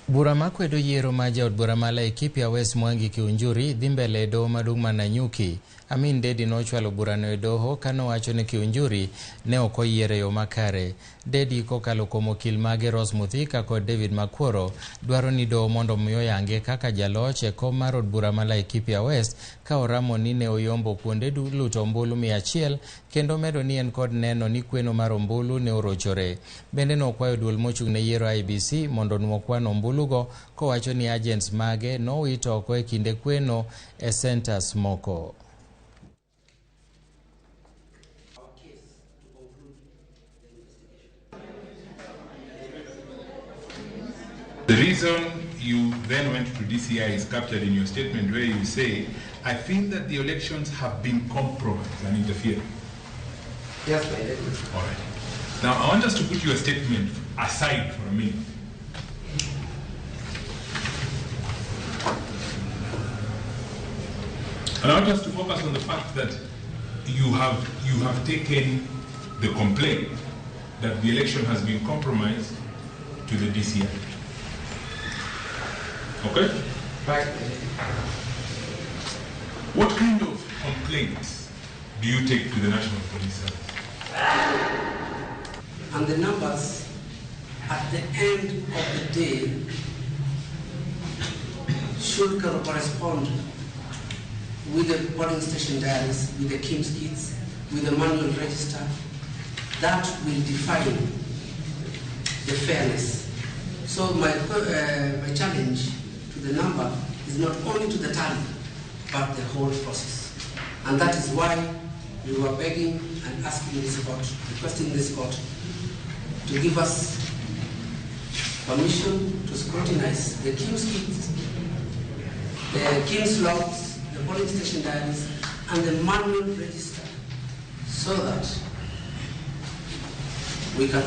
Bura ma kwedo yiero ma jaod bura ma Laikipia West Mwangi Kiunjuri dhi mbele e doho maduong' ma Nanyuki. Amin Dedi nochwalo burano e doho kano wacho ni Kiunjuri ne ok oyier e yo makare. Dedi kokalo kuom okil mage Rose Muthika kod David Makworo dwaro ni doho mondo miyo yange kaka jaloch e kom mar od bura ma Laikipia West ka oramo ni ne oyombo kuonde luto ombulu 100 kendo medo ni en kod neno ni kweno mar ombulu ne orochore. Bende nokwayo duol mochung' ne yiero IBC mondo nuo kwano ombulugo kowacho ni agents mage nowito oko e kinde kweno e centers moko. The reason you then went to DCI is captured in your statement where you say, I feel that the elections have been compromised and interfered. Yes, my lady. All right. Now, I want us to put your statement aside for a minute. And I want us to focus on the fact that you have taken the complaint that the election has been compromised to the DCI. Okay? Right. What kind of complaints do you take to the National Police Service? And the numbers at the end of the day should correspond with the polling station diaries, with the KIMS kits, with the manual register. That will define the fairness. So my challenge to the number is not only to the tally, but the whole process. And that is why we were begging and asking this court, requesting this court to give us permission to scrutinize the KIMS kits, the KIMS logs, the polling station diaries, and the manual register, so that we can